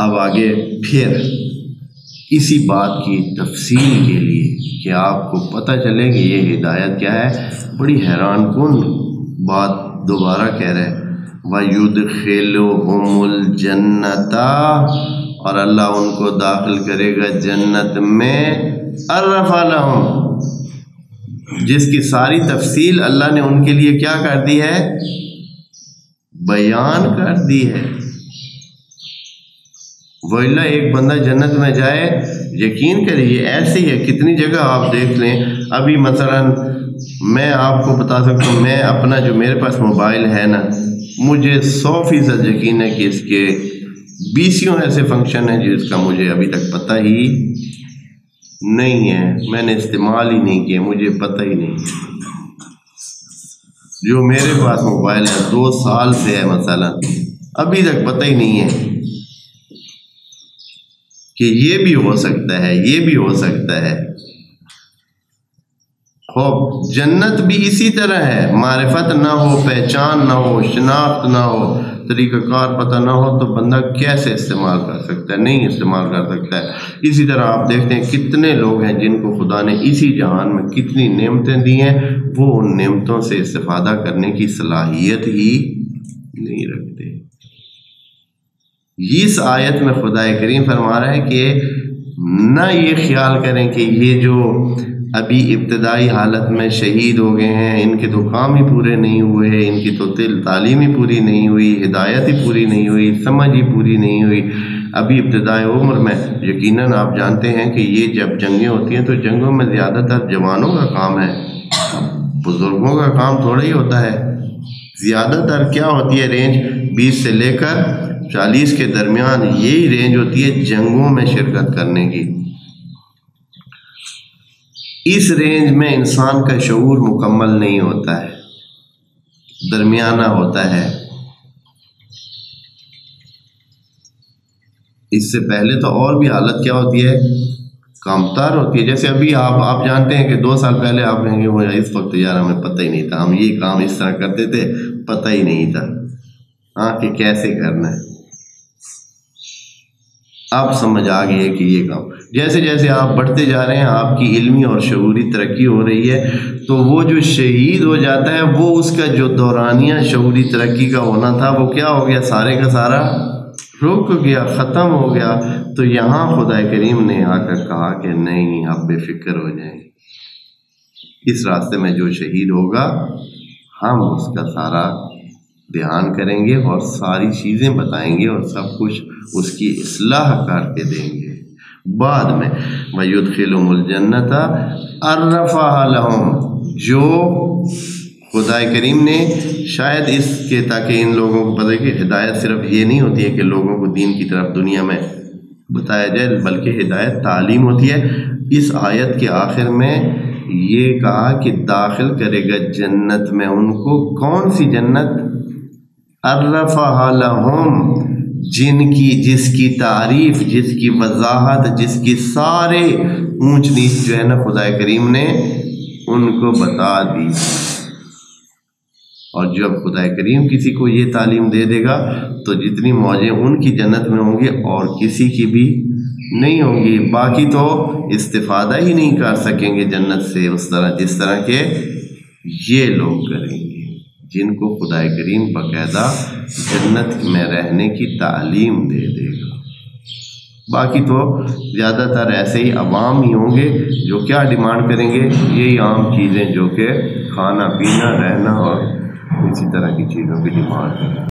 اب آگے پھر اسی بات کی تفصیل کے لیے کہ آپ کو پتہ چلے کہ یہ ہدایت کیا ہے، بڑی حیران کن بات دوبارہ کہہ رہے ہیں، وَيُدْخِلُهُمُ الْجَنَّةَ، اور اللہ ان کو داخل کرے گا جنت میں، عرف لہم، جس کی ساری تفصیل اللہ نے ان کے لیے کیا کر دی ہے، بیان کر دی ہے۔ وَإِلَّا ایک بندہ جنت میں جائے، یقین کریے ایسے ہی ہے، کتنی جگہ آپ دیکھ لیں۔ ابھی مثلا میں آپ کو بتا سکتا ہوں، میں اپنا جو میرے پاس موبائل ہے نا، مجھے 100% یقین ہے کہ اس کے 20 ایسے فنکشن ہیں جس کا مجھے ابھی تک پتہ ہی نہیں ہے، میں نے استعمال ہی نہیں کیا، مجھے پتہ ہی نہیں ہے۔ جو میرے پاس موبائل ہے 2 سال سے ہے مثلا، ابھی تک پتہ ہی نہیں ہے کہ یہ بھی ہو سکتا ہے، یہ بھی ہو سکتا ہے۔ خوب جنت بھی اسی طرح ہے، معرفت نہ ہو، پہچان نہ ہو، شناخت نہ ہو، طریقہ کار پتہ نہ ہو تو بندہ کیسے استعمال کر سکتا ہے؟ نہیں استعمال کر سکتا ہے۔ اسی طرح آپ دیکھتے ہیں کتنے لوگ ہیں جن کو خدا نے اسی جہان میں کتنی نعمتیں دی ہیں، وہ ان نعمتوں سے استفادہ کرنے کی صلاحیت ہی نہیں رکھتے۔ اس آیت میں خدا کریم فرما رہا ہے کہ نہ یہ خیال کریں کہ یہ جو ابھی ابتدائی حالت میں شہید ہو گئے ہیں، ان کے تو کام ہی پورے نہیں ہوئے ہیں، ان کی تو تعلیم ہی پوری نہیں ہوئی، ہدایت ہی پوری نہیں ہوئی، سمجھ ہی پوری نہیں ہوئی، ابھی ابتدائی عمر میں۔ یقیناً آپ جانتے ہیں کہ یہ جب جنگیں ہوتی ہیں تو جنگوں میں زیادہ تر جوانوں کا کام ہے، بزرگوں کا کام تھوڑا ہی ہوتا ہے۔ زیادہ تر کیا ہوتی ہے، رینج 20 سے لے کر 40 کے درمیان یہی رینج ہوتی ہے جنگوں میں شرکت کرنے کی۔ اس رینج میں انسان کا شعور مکمل نہیں ہوتا ہے، درمیانہ ہوتا ہے۔ اس سے پہلے تو اور بھی حالت کیا ہوتی ہے، کمتر ہوتی ہے۔ جیسے ابھی آپ جانتے ہیں کہ 2 سال پہلے آپ کہیں گے وہ اس وقت یار ہمیں پتہ ہی نہیں تھا، ہم یہ کام اس طرح کرتے تھے، پتہ ہی نہیں تھا کہ کیسے کرنا ہے۔ اب سمجھ آ گئی ہے کہ یہ کام، جیسے جیسے آپ بڑھتے جا رہے ہیں، آپ کی علمی اور شعوری ترقی ہو رہی ہے، تو وہ جو شہید ہو جاتا ہے وہ اس کا جو دورانیہ شعوری ترقی کا ہونا تھا وہ کیا ہو گیا، سارے کا سارا رک گیا، ختم ہو گیا۔ تو یہاں خدا کریم نے آ کر کہا کہ نہیں، آپ بے فکر ہو جائیں، اس راستے میں جو شہید ہوگا ہم اس کا سارا دھیان کریں گے اور ساری چیزیں بتائیں گے اور سب کچھ اس کی اصلاح کر کے دیں گے۔ بعد میں وَيُدْخِلُهُمُ الْجَنَّةَ عَرَّفَهَا لَهُمْ، جو خدا کریم نے شاید اس کے تاکہ ان لوگوں کو پتہ کہ ہدایت صرف یہ نہیں ہوتی ہے کہ لوگوں کو دین کی طرف دنیا میں بتایا جائے، بلکہ ہدایت تعلیم ہوتی ہے۔ اس آیت کے آخر میں یہ کہا کہ داخل کرے گا جنت میں ان کو، کون سی جنت، عرفہا لہم، جس کی تعریف، جس کی وضاحت، جس کی سارے اونچ نیچ جو ہے نا خدا کریم نے ان کو بتا دی۔ اور جب خدا کریم کسی کو یہ تعلیم دے دے گا تو جتنی موجیں ان کی جنت میں ہوں گی اور کسی کی بھی نہیں ہوں گی، باقی تو استفادہ ہی نہیں کر سکیں گے جنت سے اس طرح جس طرح کے یہ لوگ کریں گے جن کو خدا کریم باقاعدہ جنت میں رہنے کی تعلیم دے دے گا۔ باقی تو زیادہ تر ایسے ہی عوام ہی ہوں گے جو کیا ڈیمانڈ کریں گے، یہی عام چیزیں جو کہ کھانا پینا، رہنا اور اسی طرح کی چیزوں کی ڈیمانڈ ہے۔